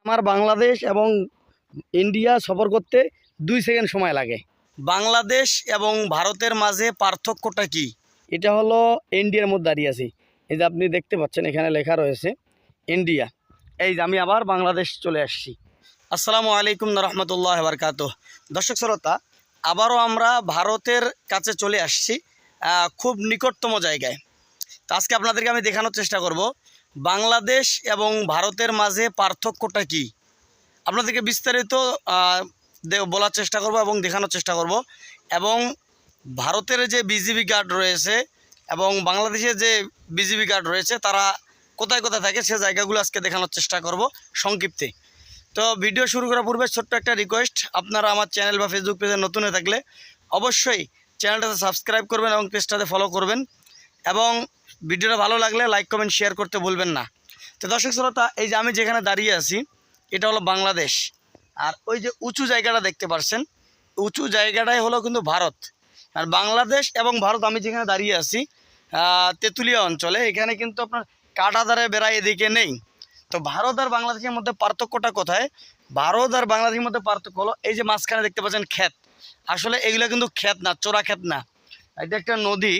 আমার বাংলাদেশ এবং ইন্ডিয়া সফর করতে 2 সেকেন্ড সময় লাগে। বাংলাদেশ এবং ভারতের মাঝে পার্থক্যটা কি? এটা হলো ইন্ডিয়ার মধ্যে দাঁড়িয়ে আছি। এই যে আপনি দেখতে পাচ্ছেন এখানে লেখা রয়েছে ইন্ডিয়া। এই যে আমি আবার বাংলাদেশ চলে আসছি। আসসালামু আলাইকুম রহমতুল্লাহ বারকাতুহ। দর্শক শ্রোতা, আবারও আমরা ভারতের কাছে চলে আসছি, খুব নিকটতম জায়গায়। তো আজকে আপনাদেরকে আমি দেখানোর চেষ্টা করব বাংলাদেশ এবং ভারতের মাঝে পার্থক্যটা কি। আপনাদেরকে বিস্তারিত বলার চেষ্টা করব এবং দেখানোর চেষ্টা করব। এবং ভারতের যে বিজিবি গার্ড রয়েছে এবং বাংলাদেশের যে বিজিবি গার্ড রয়েছে তারা কোথায় কোথায় থাকে সে জায়গাগুলো আজকে দেখানোর চেষ্টা করব সংক্ষিপ্তে। তো ভিডিও শুরু করার পূর্বে ছোট্ট একটা রিকোয়েস্ট, আপনারা আমার চ্যানেল বা ফেসবুক পেজে নতুন হয়ে থাকলে অবশ্যই চ্যানেলটাতে সাবস্ক্রাইব করবেন এবং পেজটাতে ফলো করবেন, এবং ভিডিওটা ভালো লাগলে লাইক কমেন্ট শেয়ার করতে ভুলবেন না। তো দর্শক শ্রোতা, এই যে আমি যেখানে দাঁড়িয়ে আছি এটা হলো বাংলাদেশ, আর ওই যে উঁচু জায়গাটা দেখতে পাচ্ছেন উঁচু জায়গাটাই হলো কিন্তু ভারত। আর বাংলাদেশ এবং ভারত, আমি যেখানে দাঁড়িয়ে আছি তেঁতুলিয়া অঞ্চলে, এখানে কিন্তু আপনার কাঁটাতারে বেড়া এদিকে নেই। তো ভারত আর বাংলাদেশের মধ্যে পার্থক্যটা কোথায়? ভারত আর বাংলাদেশের মধ্যে পার্থক্য হলো এই যে মাঝখানে দেখতে পাচ্ছেন ক্ষেত। আসলে এগুলো কিন্তু ক্ষেত না, চোরা ক্ষেত না, এটা একটা নদী।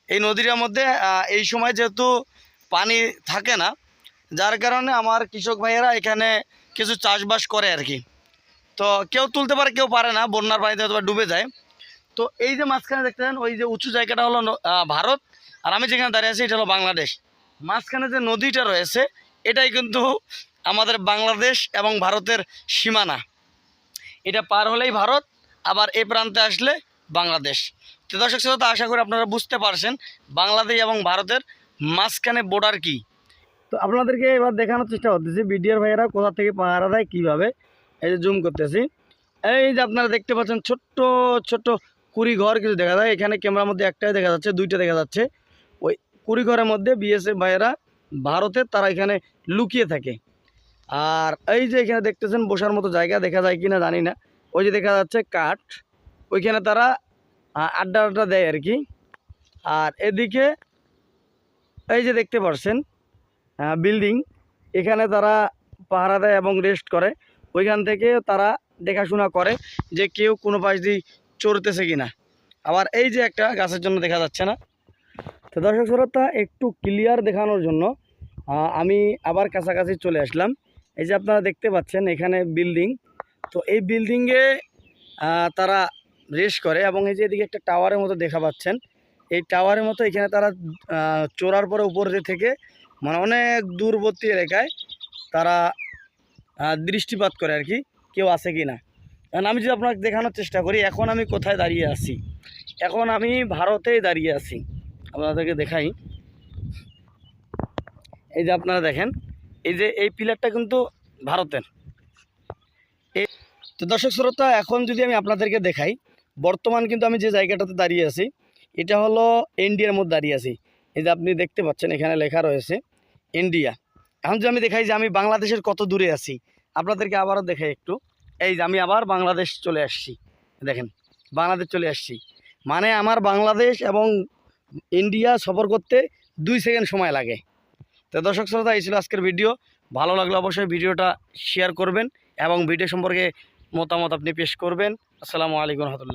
এই নদীটার মধ্যে এই সময় যেহেতু পানি থাকে না, যার কারণে আমার কৃষক ভাইয়েরা এখানে কিছু চাষবাস করে আর কি। তো কেউ তুলতে পারে, কেউ পারে না, বন্যার পানিতে হয়তো ডুবে যায়। তো এই যে মাঝখানে দেখতে পাচ্ছেন ওই যে উঁচু জায়গাটা হলো ভারত, আর আমি যেখানে দাঁড়িয়ে আছি এটা হলো বাংলাদেশ। মাঝখানে যে নদীটা রয়েছে এটাই কিন্তু আমাদের বাংলাদেশ এবং ভারতের সীমানা। এটা পার হলেই ভারত, আবার এই প্রান্তে আসলে বাংলাদেশ। তো দর্শক শ্রোতা, আশা করি আপনারা বুঝতে পারছেন বাংলাদেশ এবং ভারতের মাঝখানে বর্ডার কি। তো আপনাদেরকে এবার দেখানোর চেষ্টা করতেছি বিডিআর ভাইয়েরা কোথা থেকে পাহারা দেয় কীভাবে। এই যে জুম করতেছি, এই যে আপনারা দেখতে পাচ্ছেন ছোট্ট ছোট্ট কুড়ি ঘর কিছু দেখা যায়। এখানে ক্যামেরার মধ্যে একটাই দেখা যাচ্ছে, দুইটা দেখা যাচ্ছে। ওই কুড়ি ঘরের মধ্যে বিএসএফ ভাইয়েরা ভারতের তারা এখানে লুকিয়ে থাকে। আর এই যে এখানে দেখতেছেন বসার মতো জায়গা, দেখা যায় কিনা জানি না, ওই যে দেখা যাচ্ছে কাঠ, ওইখানে তারা আড্ডা আড্ডা দেয় আর কি। আর এদিকে এই যে দেখতে পাচ্ছেন বিল্ডিং, এখানে তারা পাহারা দেয় এবং রেস্ট করে। ওইখান থেকে তারা দেখাশোনা করে যে কেউ কোনো পাশ দিয়ে চড়তেছে কিনা। আবার এই যে একটা গাছের জন্য দেখা যাচ্ছে না। তো দর্শক শ্রোতা, একটু ক্লিয়ার দেখানোর জন্য আমি আবার কাছাকাছি চলে আসলাম। এই যে আপনারা দেখতে পাচ্ছেন এখানে বিল্ডিং, তো এই বিল্ডিংয়ে তারা রেস্ট করে। এবং এই যে এদিকে একটা টাওয়ারের মতো দেখা পাচ্ছেন, এই টাওয়ারের মতো এখানে তারা চড়ার পরে উপর থেকে মানে অনেক দূরবর্তী এলাকায় তারা দৃষ্টিপাত করে আর কি, কেউ আছে কি না। কারণ আমি যদি আপনাকে দেখানোর চেষ্টা করি এখন আমি কোথায় দাঁড়িয়ে আছি, এখন আমি ভারতেই দাঁড়িয়ে আছি। আপনাদেরকে দেখাই, এই যে আপনারা দেখেন এই যে এই পিলারটা কিন্তু ভারতের। এই তো দর্শক শ্রোতা, এখন যদি আমি আপনাদেরকে দেখাই বর্তমান কিন্তু আমি যে জায়গাটাতে দাঁড়িয়ে আছি এটা হলো ইন্ডিয়ার মধ্যে দাঁড়িয়ে আছি। এই যে আপনি দেখতে পাচ্ছেন এখানে লেখা রয়েছে ইন্ডিয়া। এখন যদি আমি দেখাই যে আমি বাংলাদেশের কত দূরে আছি, আপনাদেরকে আবারও দেখাই একটু। এই যে আমি আবার বাংলাদেশ চলে আসছি, দেখেন বাংলাদেশ চলে আসছি। মানে আমার বাংলাদেশ এবং ইন্ডিয়া সফর করতে 2 সেকেন্ড সময় লাগে। তো দর্শক শ্রোতা, এই ছিল আজকের ভিডিও। ভালো লাগলে অবশ্যই ভিডিওটা শেয়ার করবেন এবং ভিডিও সম্পর্কে মতামত আপনি পেশ করবেন। আসসালামু আলাইকুম রহমতুল্লাহ।